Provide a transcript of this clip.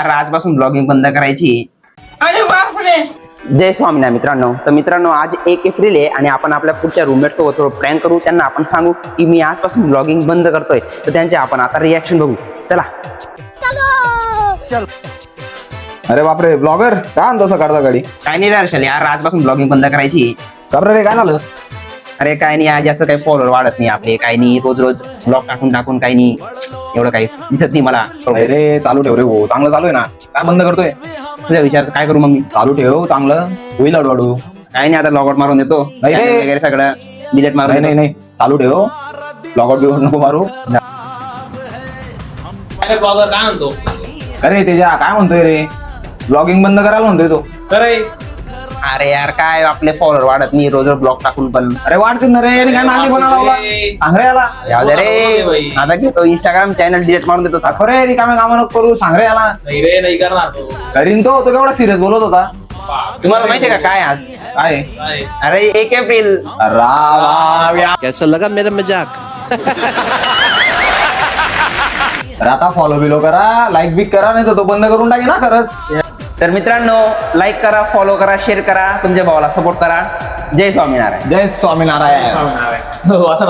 यार आजपासून ब्लॉगिंग बंद करायची. अरे बापरे. जय स्वामीनारायण मित्रांनो. तर मित्रांनो, आज 1 एप्रिल आहे आणि आपण आपल्या पुढच्या रूममेट सोबत थोडं प्रँक करू. त्यांना आपण सांगू की मी आजपासून ब्लॉगिंग बंद करतोय. तर त्यांचे आपण आता रिॲक्शन बघू. चला. अरे बापरे, ब्लॉगर काय आणतो सकाळचा गाडी? काय नाही रे हर्षल, यार आजपासून ब्लॉगिंग बंद करायची. का रे, काय झालं? अरे काय नाही, आज असं काही फॉलोअर वाढत नाही आपले. काही नाही, रोज रोज ब्लॉग टाकून काही नाही, एवढं काही दिसत नाही मला. अरे चालू ठेव रे भाऊ, चांगलं चालू आहे ना. काय बंद करतोय? तुझा विचार काय करू मग मी? चालू ठेव, चांगलं होईल हळूहळू. काही नाही, आता लॉगआउट मारून देतो. नाही रे. Channel वगैरे सगळं डिलीट मारून नाही देतो. नाही नाही, चालू ठेव. ब्लॉगआउट बिगआउट नको मारू. अरे ब्लॉगर काय म्हणतो? अरे तेजा काय म्हणतोय रे? ब्लॉगिंग बंद करायला म्हणतोय तो. अरे अरे यार, काय आपले फॉलोअर वाढत नाही रोज रोज ब्लॉग टाकून पण. अरे वाढतील ना रे, आणि काय नादी बनावला लावला? सांग रे याला. जाऊ दे बाई. रे, आता घेतो इंस्टाग्राम चॅनल डिलीट मारून देतो. साखर रे, रिकाम्या कामं नको करू. सांग रे याला. नाही रे, नाही करणार तो. करीन तो केवढा सिरियस बोलत होता. तुम्हाला माहितीये का काय आज? काय? नाही. अरे 1 एप्रिल. कैसा लगा मेरा मजाक? तर आता फॉलो बिलो करा, लाईक बिक करा, नाही तर तो बंद करून टाके ना खरंच. तर मित्रांनो, लाईक करा, फॉलो करा, शेअर करा, तुमच्या भावाला सपोर्ट करा. जय स्वामीनारायण. जय स्वामीनारायण. हो, असं